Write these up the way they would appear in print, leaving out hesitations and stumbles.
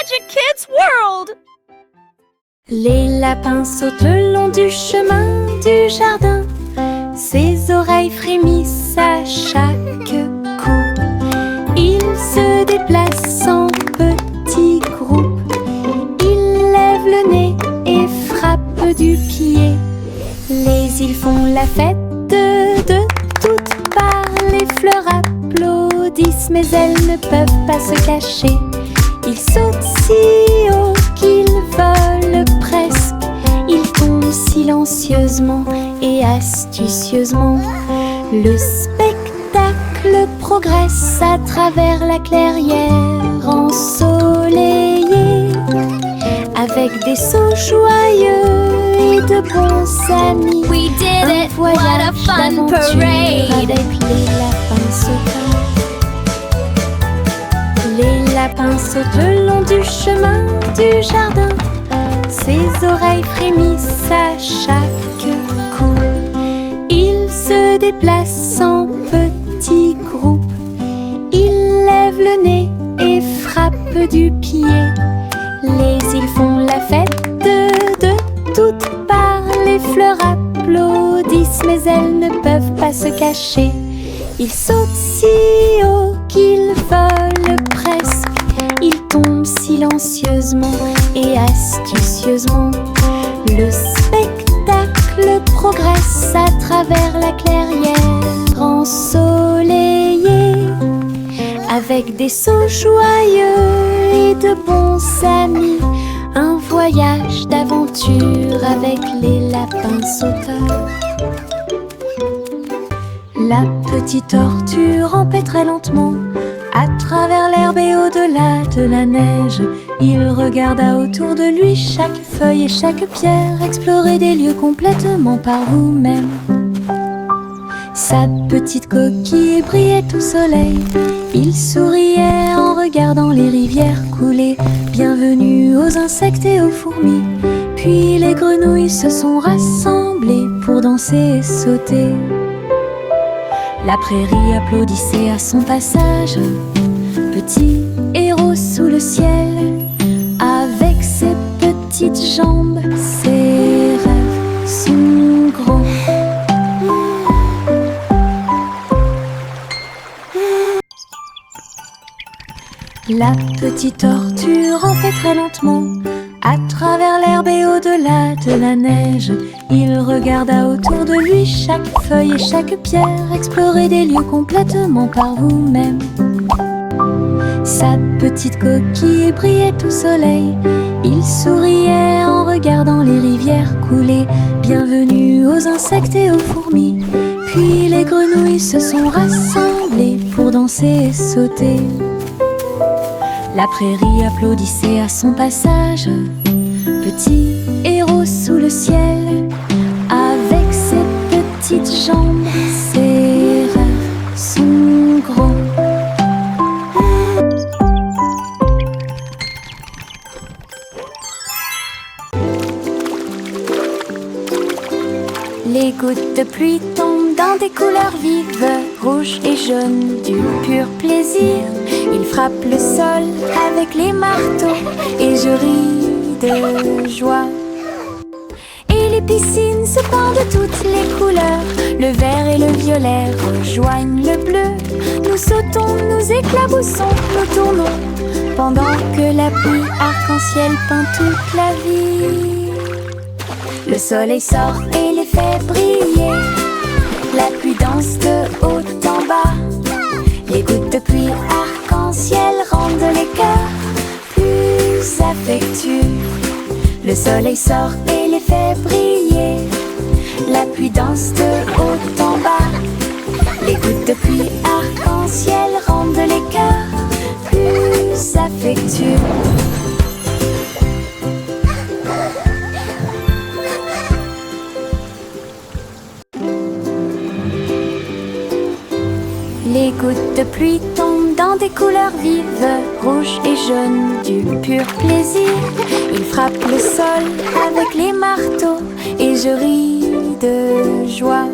Magic Kids World! Les lapins sautent le long du chemin du jardin. Ses oreilles frémissent à chaque coup. Ils se déplacent en petits groupes. Ils lèvent le nez et frappent du pied. Les îles font la fête de toutes parts. Les fleurs applaudissent, mais elles ne peuvent pas se cacher. Ils sautent si haut qu'ils volent presque. Ils tombent silencieusement et astucieusement. Le spectacle progresse à travers la clairière ensoleillée. Avec des sauts joyeux et de bons amis. We did it! What a fun parade! Avec les lapins sautants. Les lapins sautent le long du chemin du jardin. Ses oreilles frémissent à chaque coup. Ils se déplacent en petits groupes. Ils lèvent le nez et frappent du pied. Les îles font la fête de toutes parts. Les fleurs applaudissent, mais elles ne peuvent pas se cacher. Ils sautent si haut qu'ils volent presque. Ils tombent silencieusement et astucieusement. Le spectacle progresse à travers la clairière ensoleillée. Avec des sauts joyeux et de bons amis. Un voyage d'aventure avec les lapins sauteurs. La petite tortue rampait très lentement à travers l'herbe et au-delà de la neige. Il regarda autour de lui chaque feuille et chaque pierre, explorer des lieux complètement par vous-même. Sa petite coquille brillait au soleil. Il souriait en regardant les rivières couler. Bienvenue aux insectes et aux fourmis. Puis les grenouilles se sont rassemblées pour danser et sauter. La prairie applaudissait à son passage. Petit héros sous le ciel, avec ses petites jambes, ses rêves sont grands. La petite tortue rampait très lentement à travers l'herbe et au-delà de la neige. Il regarda autour de lui chaque feuille et chaque pierre, explorer des lieux complètement par vous-même. Sa petite coquille brillait au soleil. Il souriait en regardant les rivières couler. Bienvenue aux insectes et aux fourmis. Puis les grenouilles se sont rassemblées pour danser et sauter. La prairie applaudissait à son passage. Petit héros sous le ciel, avec ses petites jambes, ses rêves sont grands. Les gouttes de pluie tombent dans des couleurs vives, rouges et jaunes, du pur plaisir. Ils frappent le sol avec les marteaux et je ris de joie. Et les piscines se pendent de toutes les couleurs. Le vert et le violet rejoignent le bleu. Nous sautons, nous éclaboussons, nous tournons, pendant que la pluie arc-en-ciel peint toute la vie. Le soleil sort et les fait briller. La pluie danse de haut en bas. Les gouttes de pluie arc-en-ciel rendent les cœurs plus affectueux. Le soleil sort et les fait briller. La pluie danse de haut en bas. Les gouttes de pluie arc-en-ciel rendent les cœurs plus affectueux. Les gouttes de pluie tombent dans des couleurs vives, rouges et jaunes, du pur plaisir. Ils frappent le sol avec les marteaux et je ris de joie.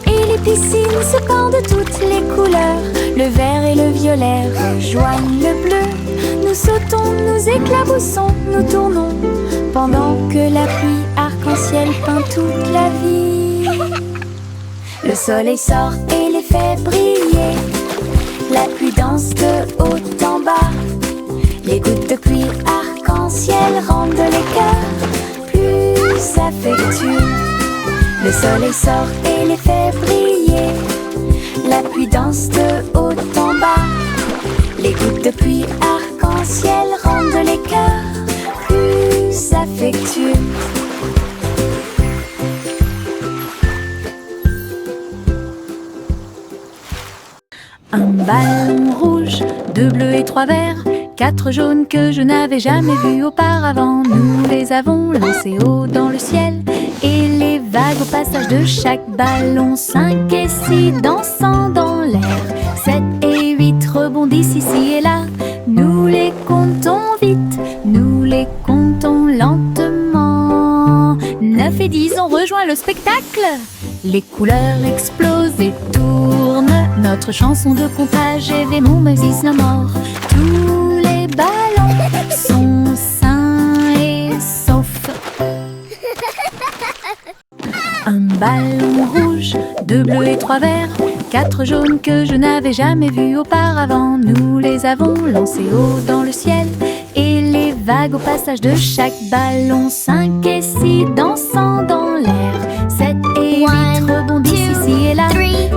Et les piscines se pendent de toutes les couleurs, le vert et le violet rejoignent le bleu. Nous sautons, nous éclaboussons, nous tournons, pendant que la pluie arc-en-ciel peint toute la vie. Le soleil sort et les fait briller, la pluie danse de haut en bas. Les gouttes de pluie arc-en-ciel rendent les cœurs plus affectueux. Le soleil sort et les fait briller, la pluie danse de haut en bas. Les gouttes de pluie arc-en-ciel rendent les cœurs plus affectueux. Un ballon rouge, 2 bleus et 3 verts, 4 jaunes que je n'avais jamais vus auparavant. Nous les avons lancés haut dans le ciel, et les vagues au passage de chaque ballon, 5 et 6 dansant dans l'air, 7 et 8 rebondissent ici et là. Nous les comptons vite, nous les comptons lentement. 9 et 10 ont rejoint le spectacle. Les couleurs explosent et tournent, notre chanson de comptage est des mots Moses no more. Tous les ballons sont sains et saufs. Un ballon rouge, 2 bleus et 3 verts, 4 jaunes que je n'avais jamais vus auparavant. Nous les avons lancés haut dans le ciel, et les vagues au passage de chaque ballon, 5 et 6 dansant dans l'air, 7 et 8 rebondissent ici et là.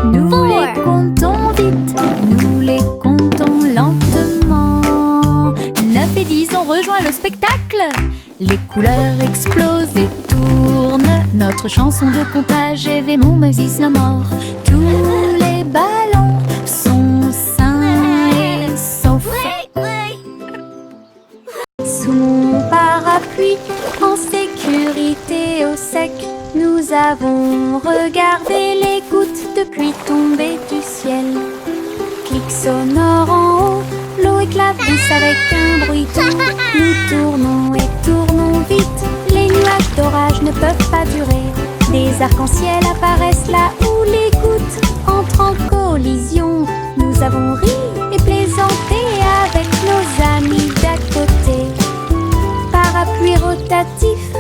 Nous les comptons vite, nous les comptons lentement. 9 et 10 ont rejoint le spectacle. Les couleurs explosent et tournent, notre chanson de comptage est des mots Moses no more. Tous les ballons sont sains et saufs. Sous mon parapluie, en sécurité au sec, nous avons regardé les gouttes de pluie tomber du ciel. Clic sonore en haut, l'eau éclabousse avec un bruit doux. Nous tournons et tournons vite, les nuages d'orage ne peuvent pas durer. Des arcs-en-ciel apparaissent là où les gouttes entrent en collision. Nous avons ri et plaisanté avec nos amis d'à côté. Parapluie rotatif,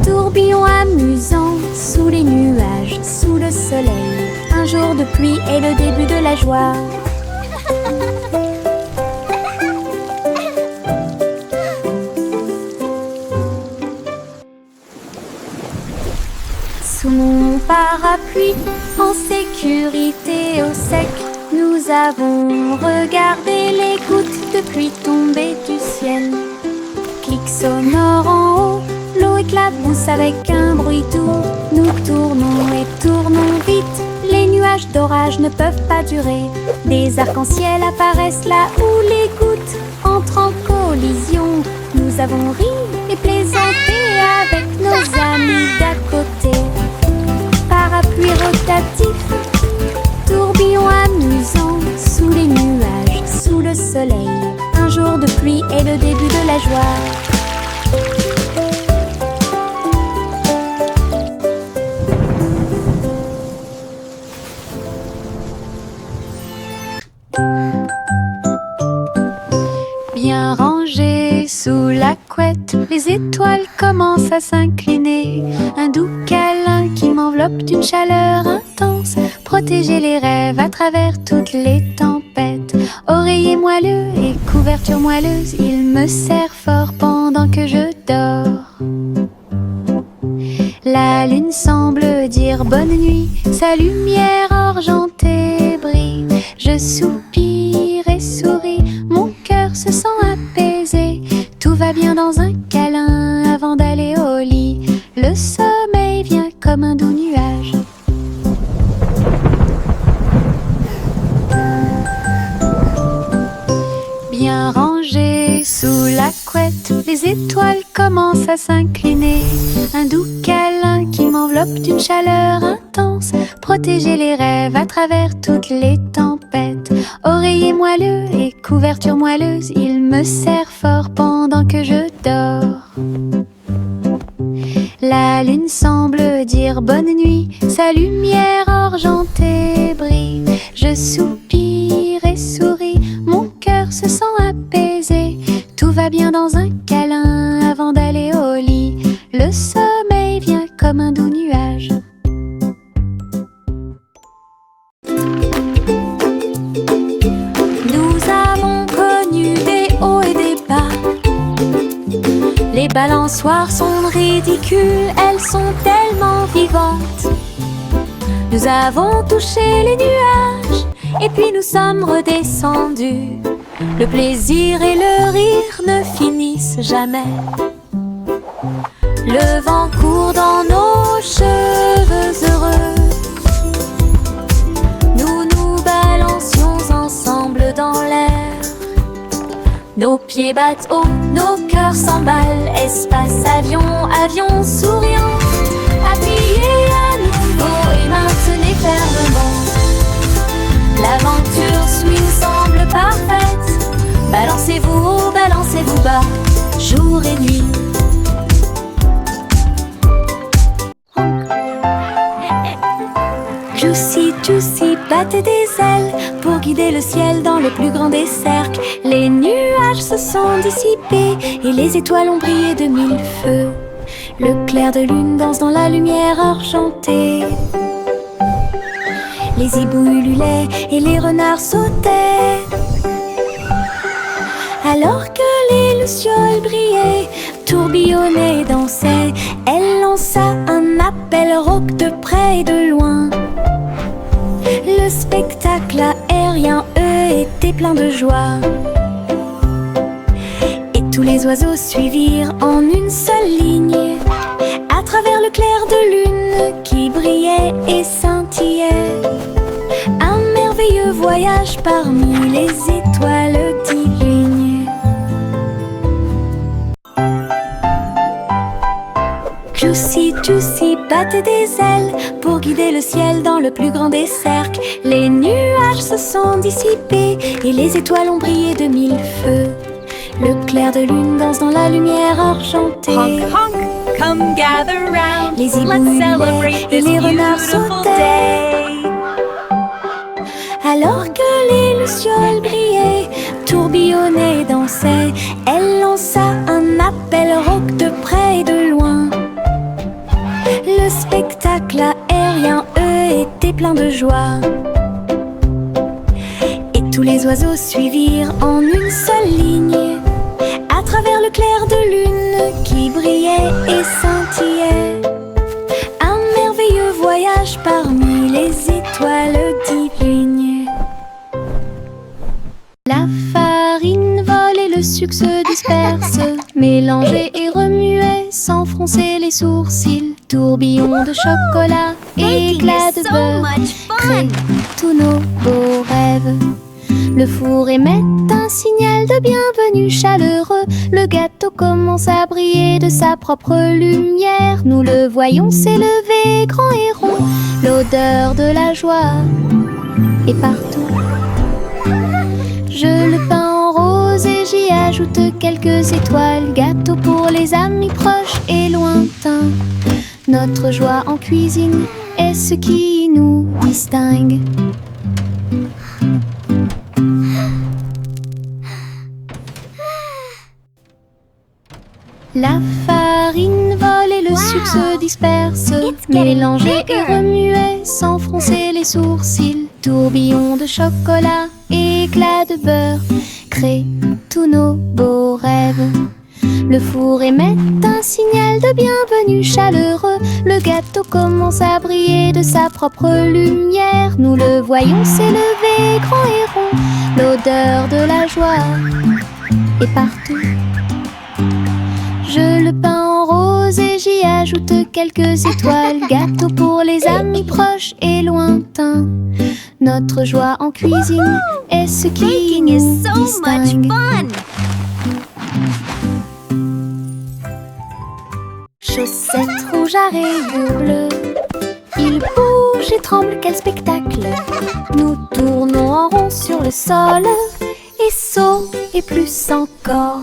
tourbillon amusant, sous les nuages, sous le soleil. Un jour de pluie est le début de la joie. Sous mon parapluie, en sécurité au sec, nous avons regardé les gouttes de pluie tomber du ciel. Clic sonore en haut, l'eau éclabousse avec un bruit doux. Nous tournons et tournons vite, les nuages d'orage ne peuvent pas durer. Des arcs-en-ciel apparaissent là où les gouttes entrent en collision. Nous avons ri et plaisanté avec nos amis d'à côté. Parapluie rotatif, tourbillon amusant, sous les nuages, sous le soleil. Un jour de pluie est le début de la joie. Bien rangées sous la couette, les étoiles commencent à s'incliner. Un doux câlin qui m'enveloppe d'une chaleur intense, protéger les rêves à travers toutes les tempêtes. Oreiller moelleux et couverture moelleuse, il me serre fort pendant que je dors. La lune semble dire bonne nuit, sa lumière argentée brille. Je soupire et souris, mon cœur se sent apaisé. Tout va bien dans un câlin avant d'aller au lit. Le sommeil vient comme un doux nuage. Bien rangées sous la couette, les étoiles commencent à s'incliner. Un doux câlin qui m'enveloppe d'une chaleur intense, protéger les rêves à travers toutes les tempêtes. Oreiller moelleux et couverture moelleuse, il me serre fort pendant que je dors. La lune lune semble dire bonne nuit, sa lumière argentée brille. Je soupire et souris, mon cœur se sent apaisé. Tout va bien dans un câlin avant d'aller au lit. Le sommeil vient comme un doux nuage. Nous avons connu des hauts et des bas. Les balançoires sont ridicules, elles sont tellement vivantes. Nous avons touché les nuages et puis nous sommes redescendus. Le plaisir et le rire ne finissent jamais. Le vent court dans nos cheveux heureux. Nous nous balancions ensemble dans l'air. Nos pieds battent haut, nos cœurs s'emballent. Espace, avion, avion souriant. Appuyez à nouveau et maintenez fermement. L'aventure nous semble parfaite. Balancez-vous haut, balancez-vous bas, jour et nuit. Juicy, Juicy battait des ailes pour guider le ciel dans le plus grand des cercles. Les nuages se sont dissipés et les étoiles ont brillé de mille feux. Le clair de lune danse dans la lumière argentée. Les hiboux ululaient et les renards sautaient. Alors que les lucioles brillaient, tourbillonnaient et dansaient, elle lança un appel rauque de près et de loin. Le spectacle aérien, eux, était plein de joie. Et tous les oiseaux suivirent en une seule ligne, à travers le clair de lune qui brillait et scintillait. Un merveilleux voyage parmi les étoiles divines. Juicy, Juicy battait des ailes pour guider le ciel dans le plus grand des cercles. Les nuages se sont dissipés et les étoiles ont brillé de mille feux. Le clair de lune danse dans la lumière argentée. Honk, honk, come gather round. Les hiboux Let's ululaient celebrate et this les renards beautiful sautaient. day. Alors que les lucioles brillaient, tourbillonnaient et dansaient, elle lança un appel rauque de près et de loin. Le spectacle aérien, eux, était plein de joie. Et tous les oiseaux suivirent en une seule ligne, à travers le clair de lune qui brillait et scintillait. Un merveilleux voyage parmi les étoiles divines. La farine vole et le sucre se disperse, mélangez et remuez sans froncer les sourcils. Tourbillon de chocolat, éclat de so beurre, much crée fun. tous nos beaux rêves. Le four émet un signal de bienvenue chaleureux. Le gâteau commence à briller de sa propre lumière. Nous le voyons s'élever grand et rond. L'odeur de la joie est partout. Je le peins en rose et j'y ajoute quelques étoiles. Gâteau pour les amis proches et lointains. Notre joie en cuisine est ce qui nous distingue. La farine vole et le sucre se disperse, mélangez et remuez sans froncer les sourcils. Tourbillon de chocolat, éclat de beurre, crée tous nos beaux rêves. Le four émet un signal de bienvenue chaleureux. Le gâteau commence à briller de sa propre lumière. Nous le voyons s'élever grand et rond. L'odeur de la joie est partout. Je le peins en rose et j'y ajoute quelques étoiles. Gâteau pour les amis proches et lointains. Notre joie en cuisine est ce qui Baking is nous so much distingue. fun. Chaussettes rouges à rayures bleues, il bouge et tremble, quel spectacle! Nous tournons en rond sur le sol, et saut et plus encore.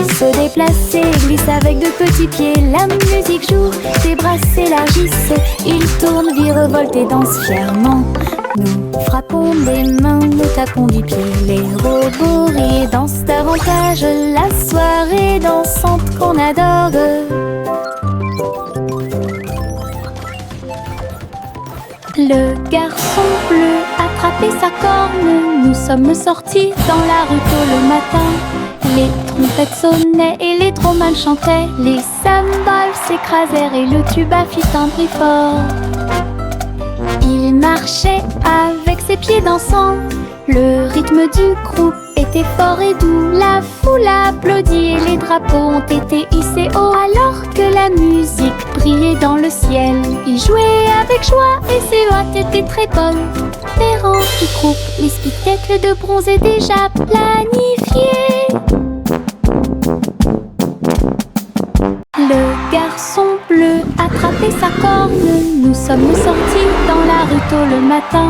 Il se déplace et glisse avec de petits pieds. La musique joue, ses bras s'élargissent. Il tourne, virevolte et danse fièrement. Nous frappons des mains, nous tapons du pied. Les robots rient et dansent davantage. La soirée dansante qu'on adore. Le garçon bleu attrapait sa corne. Nous sommes sortis dans la rue tôt le matin. Les trompettes sonnaient et les tromales chantaient. Les cymbales s'écrasèrent et le tuba fit un bruit fort. Il marchait avec ses pieds dansants. Le rythme du groupe était fort et doux. La foule applaudit et les drapeaux ont été hissés haut. Alors que la musique brillait dans le ciel, il jouait avec joie et ses hôtes étaient très bonnes. Les rangs du groupe, les spectacles de bronze est déjà planifiés. Le garçon bleu attrapait sa corne. Nous sommes sortis dans la rue tôt le matin.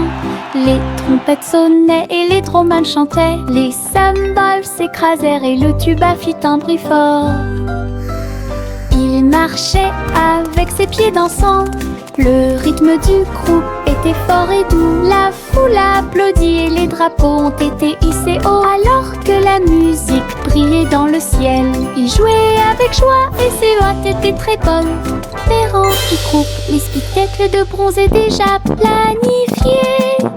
Les trompettes sonnaient et les tromales chantaient. Les cymbales s'écrasèrent et le tuba fit un bruit fort. Il marchait avec ses pieds dansants. Le rythme du groupe était fort et doux. La foule applaudit et les drapeaux ont été hissés haut. Alors que la musique brillait dans le ciel, il jouait avec joie et ses hôtes étaient très bonnes. Les rangs du groupe, les spectacles de bronze est déjà planifiés.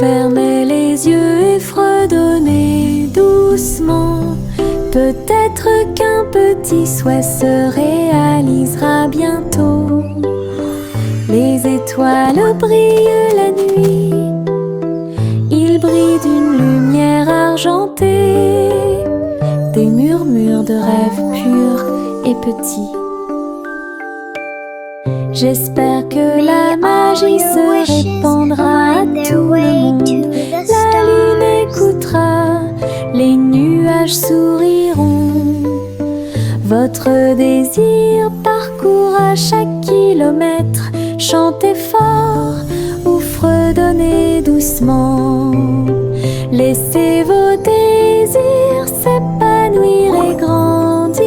Fermez les yeux et fredonnez doucement. Peut-être qu'un petit souhait se réalisera bientôt. Les étoiles brillent la nuit. Ils brillent d'une lumière argentée. Des murmures de rêves purs et petits. J'espère que la magie se répandra à tout le monde. La lune écoutera, les nuages souriront. Votre désir parcourra chaque kilomètre. Chantez fort ou fredonnez doucement. Laissez vos désirs s'épanouir et grandir.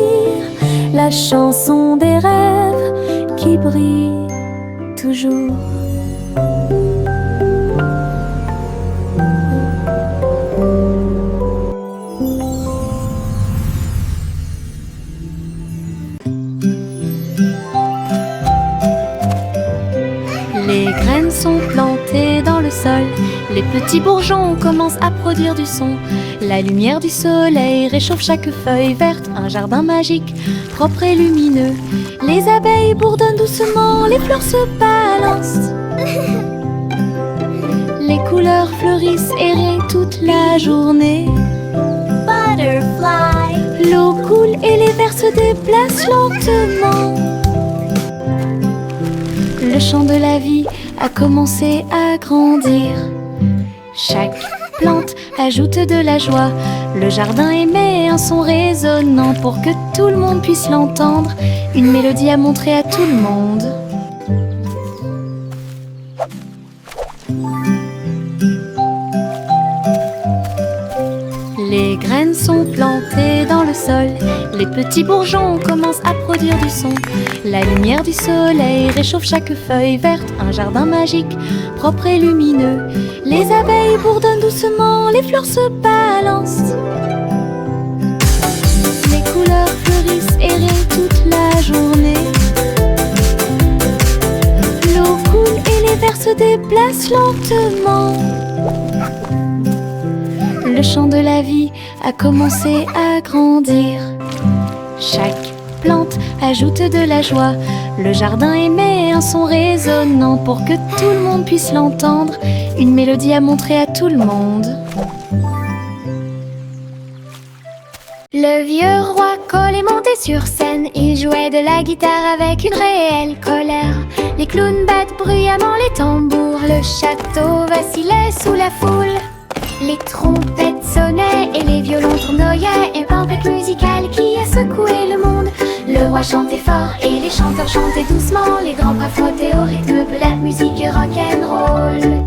La chanson des rêves qui brille toujours. Les graines sont plantées dans le sol. Les petits bourgeons commencent à produire du son. La lumière du soleil réchauffe chaque feuille verte. Un jardin magique, propre et lumineux. Les abeilles bourdonnent doucement, les fleurs se balancent. Les couleurs fleurissent et rient toute la journée. Butterfly. L'eau coule et les vers se déplacent lentement. Le chant de la vie a commencé à grandir. Chaque plante ajoute de la joie. Le jardin émet un son résonnant pour que tout le monde puisse l'entendre. Une mélodie à montrer à tout le monde. Les graines sont plantées dans le sol. Les petits bourgeons commencent à produire du son. La lumière du soleil réchauffe chaque feuille verte. Un jardin magique, propre et lumineux. Les abeilles bourdonnent doucement, les fleurs se balancent. Les couleurs fleurissent et rient toute la journée. L'eau coule et les vers se déplacent lentement. Le chant de la vie a commencé à grandir. Chaque plante ajoute de la joie. Le jardin émet un son résonnant pour que tout le monde puisse l'entendre. Une mélodie à montrer à tout le monde. Le vieux roi Cole est monté sur scène. Il jouait de la guitare avec une réelle colère. Les clowns battent bruyamment les tambours. Le château vacillait sous la foule. Les trompettes sonnaient et les violons tournoyaient. Une tempête musicale qui a secoué le monde. Le roi chantait fort et les chanteurs chantaient doucement. Les grands bras frottaient au rythme de la musique rock'n'roll.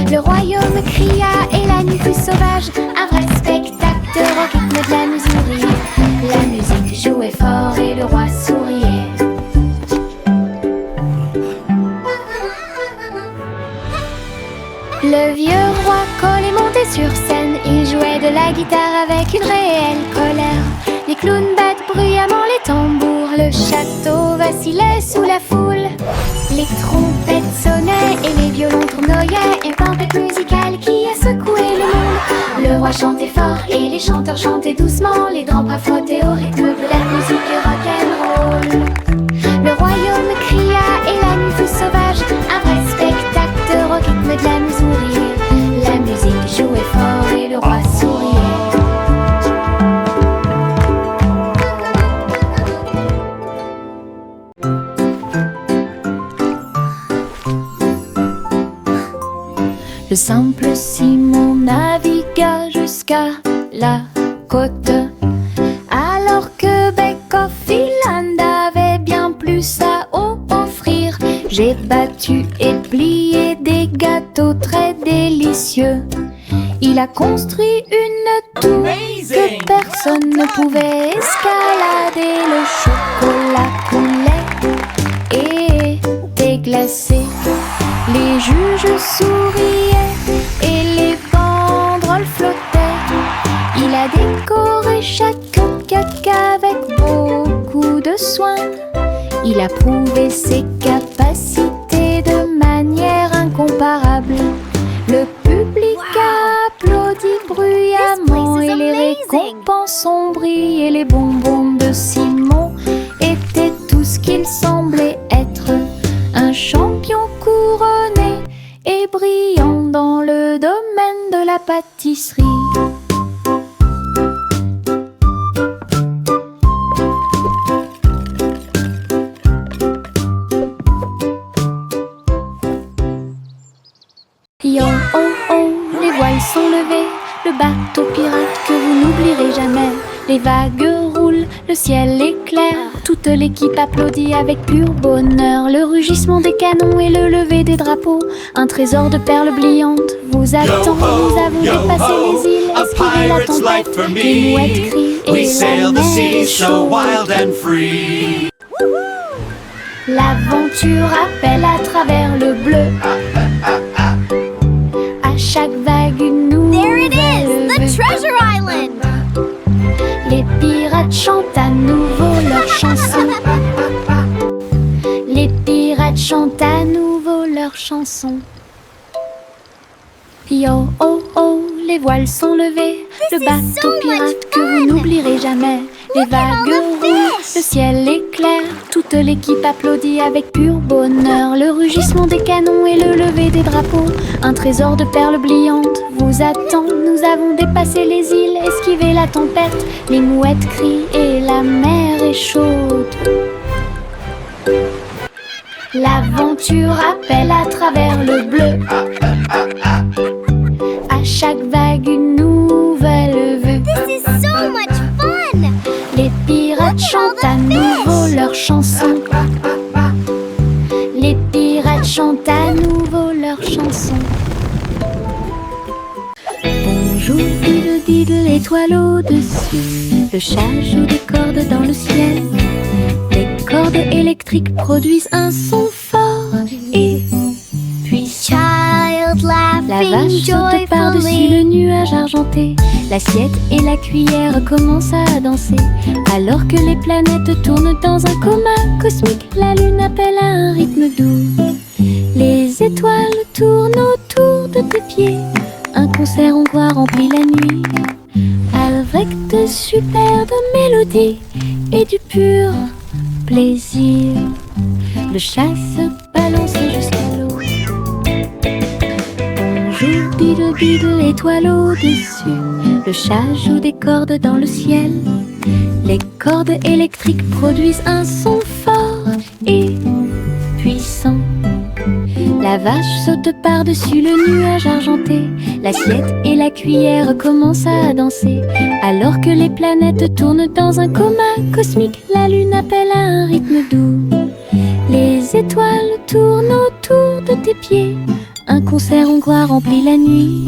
Le royaume cria et la nuit fut sauvage. Un vrai spectacle au rythme de la musique. La musique jouait fort et le roi souriait. Le vieux roi Cole est monté sur scène. Il jouait de la guitare avec une réelle colère. Les clowns battent bruyamment les tambours. Le château vacillait sous la foule. Les trompettes sonnaient et les violons tournoyaient. Une tempête musicale qui a secoué le monde. Le roi chantait fort et les chanteurs chantaient doucement. Les grands bras frottaient au rythme de la musique rock'n'roll. Le royaume cria et la nuit fut sauvage. Un vrai spectacle au rythme de la musique. La musique jouait fort et le roi souriait. Le simple Simon navigua jusqu'à la côte, alors que Beck-off Island avait bien plus à offrir. J'ai battu et plié des gâteaux très délicieux. Il a construit une tour que personne ne pouvait escalader. Le chocolat coulait et était glacé. Les juges souriaient et les banderoles flottaient. Il a décoré chaque cupcake avec beaucoup de soin. Il a prouvé ses capacités de manière incomparable. Le public a applaudi bruyamment et les récompenses ont brillé. Les bonbons de Simon étaient tout ce qu'il semblait être. Un champion couronné et brillant dans le domaine de la pâtisserie. Yo oh oh, les voiles sont levées, le bateau pirate que vous n'oublierez jamais. Les vagues roulent, le ciel est clair, toute l'équipe applaudit avec pur bonheur. Le rugissement des canons et le lever des drapeaux, un trésor de perles brillantes vous attend. Nous avons dépassé les îles, esquivé la tempête, les mouettes crient et la mer est chaude. L'aventure appelle à travers le bleu. À chaque vague une nouvelle vue. Treasure Island! Les pirates chantent à nouveau leur chanson. Les pirates chantent à nouveau leur chanson. Yo oh oh, les voiles sont levées, le bateau pirate que vous n'oublierez jamais. Les vagues roulent, le ciel est clair, toute l'équipe applaudit avec pur bonheur. Le rugissement des canons et le lever des drapeaux, un trésor de perles brillantes vous attend. Nous avons dépassé les îles, esquivé la tempête, les mouettes crient et la mer est chaude. L'aventure appelle à travers le bleu. À chaque vague une nouvelle vue. This is so much fun! Les pirates chantent à nouveau leur chanson. Les pirates chantent à nouveau leur chanson. Bonjour diddle diddle, étoile au-dessus. Le chat joue des cordes dans le ciel. Les cordes électriques produisent un son fort et puissant. La vache saute par-dessus le nuage argenté. L'assiette et la cuillère commencent à danser. Alors que les planètes tournent dans un coma cosmique, la lune appelle à un rythme doux. Les étoiles tournent autour de tes pieds. Un concert hongrois remplit la nuit avec de superbes mélodies et du pur plaisir. Le chat se balance jusqu'à l'eau. Bonjour diddle diddle, étoile au-dessus. Le chat joue des cordes dans le ciel. Les cordes électriques produisent un son fort et puissant. La vache saute par-dessus le nuage argenté. La L'assiette et la cuillère commencent à danser. Alors que les planètes tournent dans un coma cosmique, la lune appelle à un rythme doux. Les étoiles tournent autour de tes pieds. Un concert hongrois remplit la nuit,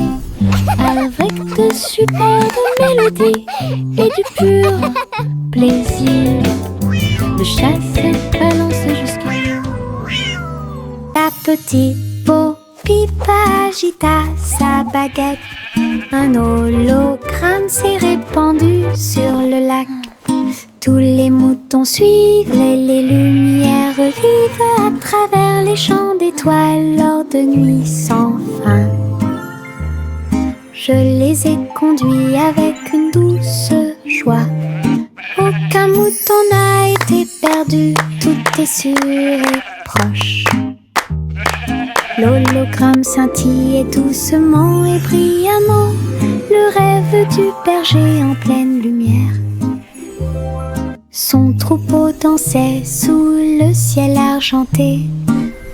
avec de superbes mélodies et du pur plaisir. Le chat se balance jusqu'à la petite Poppy agita sa baguette. Un hologramme s'est répandu sur le lac. Tous les moutons suivent les lumières vives à travers les champs d'étoiles lors de nuits sans fin. Je les ai conduits avec une douce joie. Aucun mouton n'a été perdu, tout est sûr et proche. L'hologramme scintillait doucement et brillamment, le rêve du berger en pleine lumière. Son troupeau dansait sous le ciel argenté.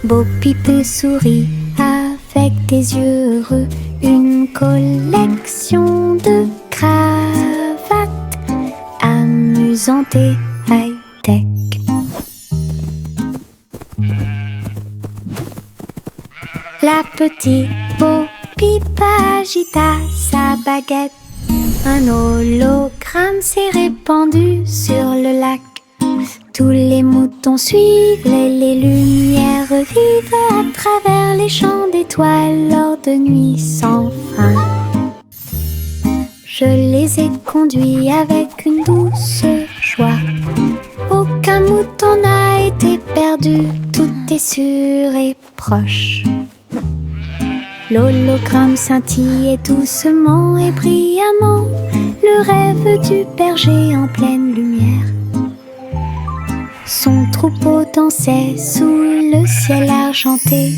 Bo Peep sourit avec des yeux heureux. Une collection de cravates amusantes et high-tech. La petite Bo Peep agita sa baguette. Un hologramme s'est répandu sur le lac. Tous les moutons suivent les lumières vives à travers les champs d'étoiles lors de nuits sans fin. Je les ai conduits avec une douce joie. Aucun mouton n'a été perdu, tout est sûr et proche. L'hologramme scintillait doucement et brillamment, le rêve du berger en pleine lumière. Son troupeau dansait sous le ciel argenté.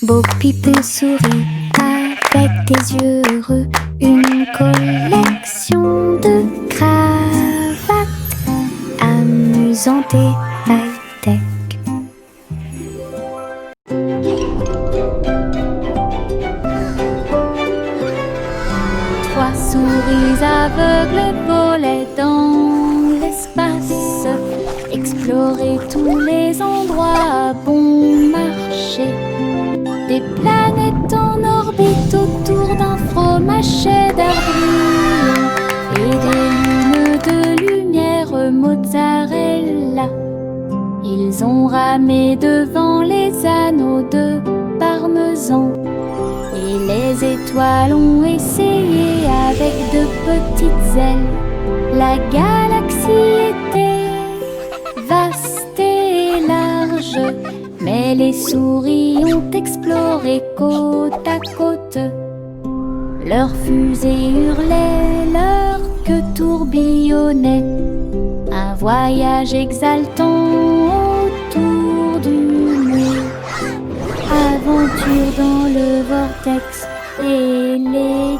Bo Peep sourit avec des yeux heureux. Une collection de cravates amusantes et high-tech. Trois souris aveugles volaient dans l'espace, explorer tous les endroits à bon marché. Des planètes en orbite autour d'un fromage cheddar brillant et des lunes de lumière mozzarella. Ils ont ramé devant les anneaux de parmesan et les étoiles ont essayé avec de petites ailes. La galaxie était vaste et large, mais les souris ont exploré côte à côte. Leurs fusées hurlaient, leur queue tourbillonnait. Un voyage exaltant autour du mur. Aventure dans le vortex et les